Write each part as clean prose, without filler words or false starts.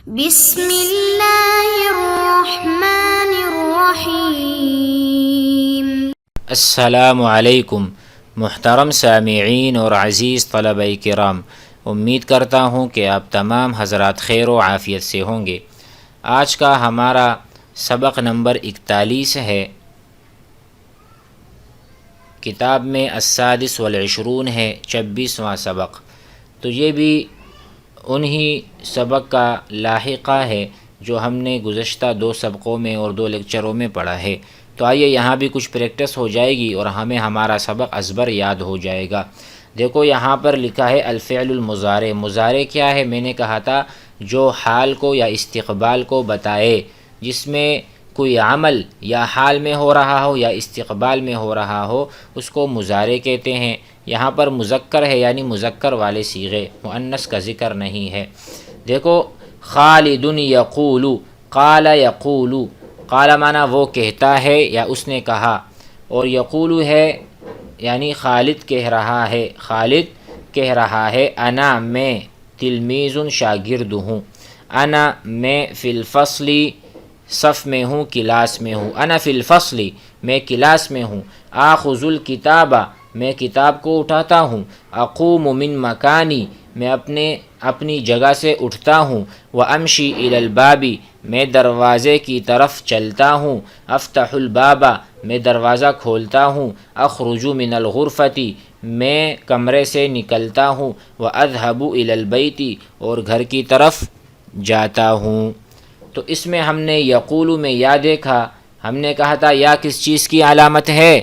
بسم اللہ الرحمن الرحیم۔ السلام علیکم محترم سامعین اور عزیز طلبہ کرام، امید کرتا ہوں کہ آپ تمام حضرات خیر و عافیت سے ہوں گے۔ آج کا ہمارا سبق نمبر 41 ہے، کتاب میں السادس والعشرون ہے، 26واں سبق۔ تو یہ بھی انہی سبق کا لاحقہ ہے جو ہم نے گزشتہ 2 سبقوں میں اور 2 لیکچروں میں پڑھا ہے۔ تو آئیے یہاں بھی کچھ پریکٹس ہو جائے گی اور ہمیں ہمارا سبق ازبر یاد ہو جائے گا۔ دیکھو یہاں پر لکھا ہے الفعل المضارع۔ مضارع کیا ہے؟ میں نے کہا تھا جو حال کو یا استقبال کو بتائے، جس میں کوئی عمل یا حال میں ہو رہا ہو یا استقبال میں ہو رہا ہو، اس کو مضارع کہتے ہیں۔ یہاں پر مذکر ہے یعنی مذکر والے صیغے، مؤنث کا ذکر نہیں ہے۔ دیکھو خالد یقول، قال یقول، قال معنی وہ کہتا ہے یا اس نے کہا، اور یقول ہے یعنی خالد کہہ رہا ہے، خالد کہہ رہا ہے انا میں تلمیذ شاگرد ہوں، انا میں فی الفصل صف میں ہوں، کلاس میں ہوں، انا فی الفصل میں کلاس میں ہوں، آخذ الکتاب میں کتاب کو اٹھاتا ہوں، اقوم من مکانی میں اپنی جگہ سے اٹھتا ہوں، وامشی الی الباب میں دروازے کی طرف چلتا ہوں، افتح الباب میں دروازہ کھولتا ہوں، اخرج من الغرفۃ میں کمرے سے نکلتا ہوں، واذهب الی البیت اور گھر کی طرف جاتا ہوں۔ تو اس میں ہم نے یقول میں یا دیکھا، ہم نے کہا تھا یا کس چیز کی علامت ہے؟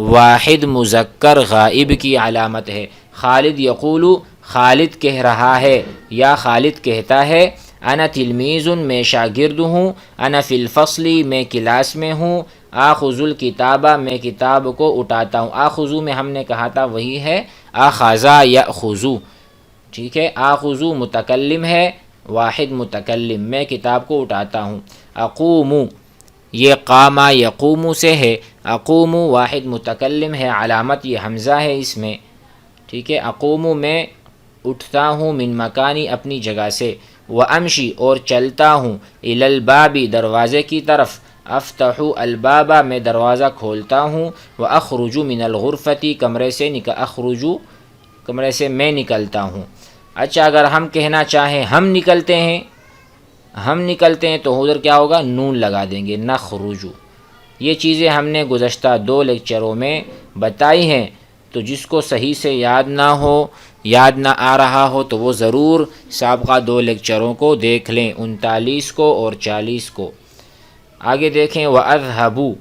واحد مذکر غائب کی علامت ہے۔ خالد یقول، خالد کہہ رہا ہے یا خالد کہتا ہے، انا تلمیذ میں شاگرد ہوں، انا فی الفصل میں کلاس میں ہوں، آخذ الکتاب میں کتاب کو اٹھاتا ہوں۔ آخذ میں ہم نے کہا تھا وہی ہے اخذ یاخذ، ٹھیک ہے۔ آخذ متکلم ہے، واحد متکلم، میں کتاب کو اٹھاتا ہوں۔ اقوم یہ قام یقوم سے ہے، اقوم واحد متکلم ہے، علامت یہ حمزہ ہے اس میں، ٹھیک ہے۔ اقوم میں اٹھتا ہوں، من مکانی اپنی جگہ سے، وامشی اور چلتا ہوں، الی الباب دروازے کی طرف، افتح الباب میں دروازہ کھولتا ہوں، واخرج من الغرفۃ کمرے سے میں نکلتا ہوں۔ اچھا اگر ہم کہنا چاہیں ہم نکلتے ہیں تو ادھر کیا ہوگا؟ نون لگا دیں گے، نخرج۔ یہ چیزیں ہم نے گزشتہ 2 لیکچروں میں بتائی ہیں، تو جس کو صحیح سے یاد نہ آ رہا ہو تو وہ ضرور سابقہ 2 لیکچروں کو دیکھ لیں، 39 کو اور 40 کو۔ آگے دیکھیں، وَأَذْهَبُ،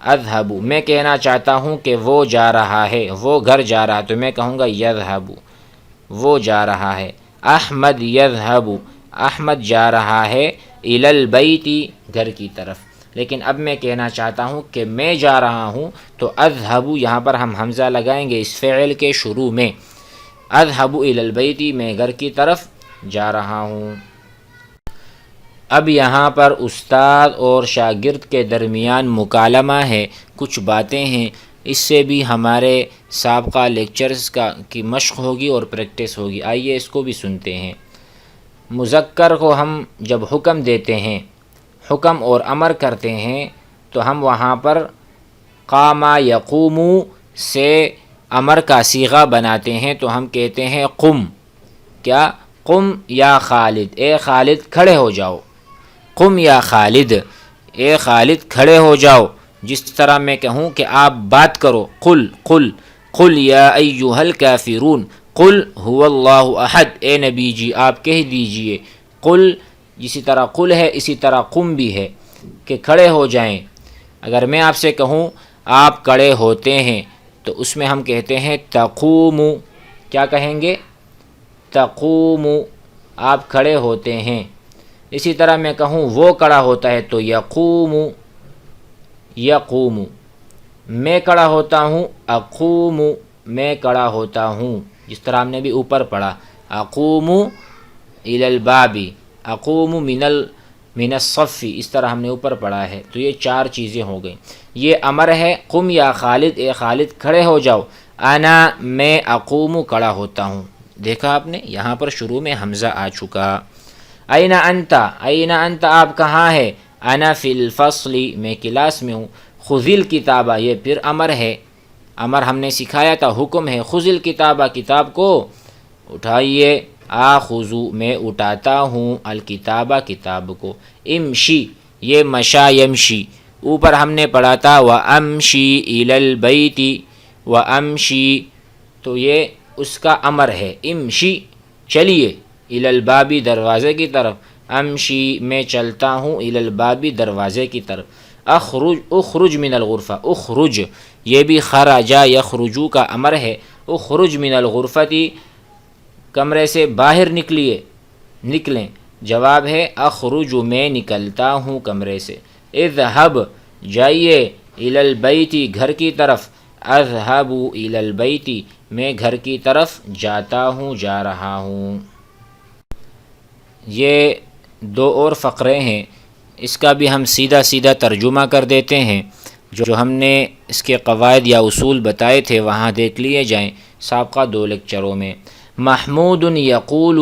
اذهب میں کہنا چاہتا ہوں کہ وہ جا رہا ہے، وہ گھر جا رہا ہے تو میں کہوں گا یذهب، وہ جا رہا ہے۔ احمد یذهب، احمد جا رہا ہے، الی البیت گھر کی طرف۔ لیکن اب میں کہنا چاہتا ہوں کہ میں جا رہا ہوں تو اذهب یہاں پر ہم حمزہ لگائیں گے اس فعل کے شروع میں، اذهب الی البیت میں گھر کی طرف جا رہا ہوں۔ اب یہاں پر استاد اور شاگرد کے درمیان مکالمہ ہے، کچھ باتیں ہیں، اس سے بھی ہمارے سابقہ لیکچرز کی مشق ہوگی اور پریکٹس ہوگی۔ آئیے اس کو بھی سنتے ہیں۔ مذکر کو ہم جب حکم دیتے ہیں، حکم اور امر کرتے ہیں، تو ہم وہاں پر قام یقوم سے امر کا صیغہ بناتے ہیں، تو ہم کہتے ہیں قم، کیا؟ قم یا خالد، اے خالد کھڑے ہو جاؤ، قم یا خالد، اے خالد کھڑے ہو جاؤ۔ جس طرح میں کہوں کہ آپ بات کرو، قل یا ایھا الکافرون، قل هو اللہ احد، اے نبی جی آپ کہہ دیجئے، قل جسی طرح قل ہے اسی طرح قم بھی ہے کہ کھڑے ہو جائیں۔ اگر میں آپ سے کہوں آپ کھڑے ہوتے ہیں تو اس میں ہم کہتے ہیں تقوم، کیا کہیں گے؟ تقوم، آپ کھڑے ہوتے ہیں۔ اسی طرح میں کہوں وہ کھڑا ہوتا ہے تو یقوم، میں کھڑا ہوتا ہوں، اقوم میں کھڑا ہوتا ہوں، جس طرح ہم نے بھی اوپر پڑھا، اقوم الی الباب، اقوم من الصف، اس طرح ہم نے اوپر پڑھا ہے۔ تو یہ 4 چیزیں ہو گئیں۔ یہ امر ہے، قم یا خالد، اے خالد کھڑے ہو جاؤ، انا میں اقوم کھڑا ہوتا ہوں، دیکھا آپ نے یہاں پر شروع میں حمزہ آ چکا. این انت آپ کہاں ہے؟ انا فی الفصل میں کلاس میں ہوں. خذ الکتابہ یہ پھر امر ہے، امر ہم نے سکھایا تھا، حکم ہے. خذ الکتابہ کتاب کو اٹھائیے. آخذو میں اٹھاتا ہوں، الکتابہ کتاب کو. امشی یہ مشا یمشی اوپر ہم نے پڑھا تھا وامشی الی البیت، وامشی تو یہ اس کا امر ہے. امشی چلیے، الی الباب دروازے کی طرف. امشی میں چلتا ہوں، الی الباب دروازے کی طرف. اخرج من الغرفہ، اخرج یہ بھی خرجا یخرجو کا امر ہے. اخرج من الغرفتی کمرے سے باہر نکلیں. جواب ہے اخرج میں نکلتا ہوں کمرے سے. اذهب جائیے، الی البیت گھر کی طرف. اذهب الی البیت میں گھر کی طرف جاتا ہوں، جا رہا ہوں. یہ دو اور فقرے ہیں، اس کا بھی ہم سیدھا ترجمہ کر دیتے ہیں. جو ہم نے اس کے قواعد یا اصول بتائے تھے وہاں دیکھ لیے جائیں سابقہ 2 لیکچروں میں. محمود یقول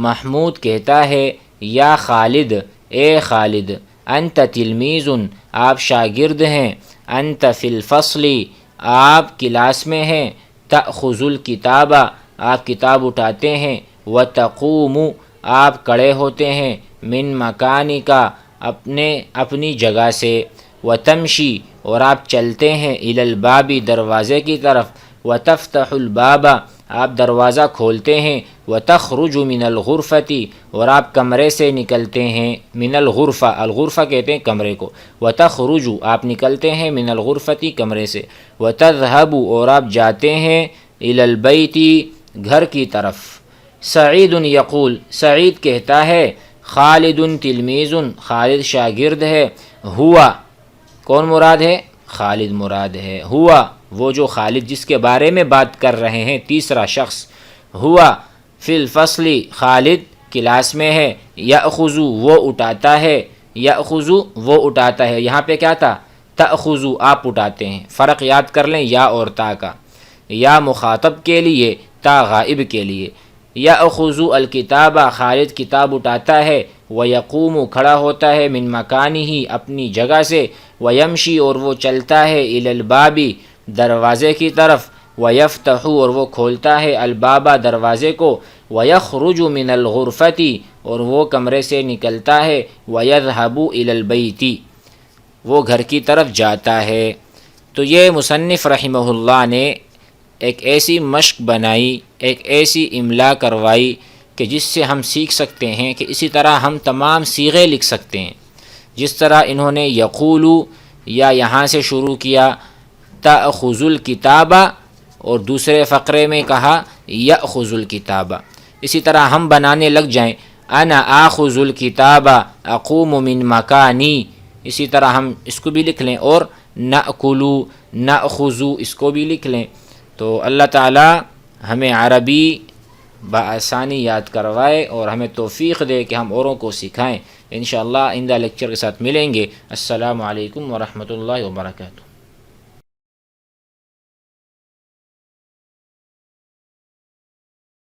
محمود کہتا ہے، یا خالد اے خالد. انت تلمیذ آپ شاگرد ہیں. انت فی الفصل آپ کلاس میں ہیں. تأخذ الکتاب آپ کتاب اٹھاتے ہیں. وتقوم آپ کھڑے ہوتے ہیں. من مکانک اپنی جگہ سے. وتمشی اور آپ چلتے ہیں. الی الباب دروازے کی طرف. وتفتح الباب آپ دروازہ کھولتے ہیں. وتخرج من الغرفۃ اور آپ کمرے سے نکلتے ہیں. من الغرفہ، الغرفہ کہتے ہیں کمرے کو. وتخرج آپ نکلتے ہیں. من الغرفۃ کمرے سے. وتذهب اور آپ جاتے ہیں. الی البیت گھر کی طرف. سعید یقول سعید کہتا ہے، خالد تلمیذ خالد شاگرد ہے. ہوا کون مراد ہے؟ خالد مراد ہے. ہوا وہ جو خالد جس کے بارے میں بات کر رہے ہیں تیسرا شخص. ہوا فی الفصل خالد کلاس میں ہے. یأخذ وہ اٹھاتا ہے. یأخذ وہ اٹھاتا ہے. یہاں پہ کیا تھا؟ تأخذ آپ اٹھاتے ہیں. فرق یاد کر لیں یا اور تا کا. یا مخاطب کے لیے، تا غائب کے لیے. یأخذ الکتاب خالد کتاب اٹھاتا ہے. ویقوم کھڑا ہوتا ہے. من مکانہ اپنی جگہ سے. ویمشی اور وہ چلتا ہے. الی الباب دروازے کی طرف. ویفتح اور وہ کھولتا ہے. الباب دروازے کو. ویخرج من الغرفۃ اور وہ کمرے سے نکلتا ہے. ویذهب الی البیت وہ گھر کی طرف جاتا ہے. تو یہ مصنف رحمہ اللہ نے ایک ایسی مشق بنائی، ایک ایسی املا کروائی کہ جس سے ہم سیکھ سکتے ہیں کہ اسی طرح ہم تمام صیغے لکھ سکتے ہیں. جس طرح انہوں نے یقولو یا یہاں سے شروع کیا تأخذ الکتاب اور دوسرے فقرے میں کہا یأخذ الکتاب، اسی طرح ہم بنانے لگ جائیں انا آخذ الکتاب اقوم من مکانی، اسی طرح ہم اس کو بھی لکھ لیں. اور نأکلو نأخذو اس کو بھی لکھ لیں. تو اللہ تعالی ہمیں عربی بآسانی یاد کروائے اور ہمیں توفیق دے کہ ہم اوروں کو سکھائیں. انشاءاللہ آئندہ لیکچر کے ساتھ ملیں گے. السلام علیکم ورحمۃ اللہ وبرکاتہ.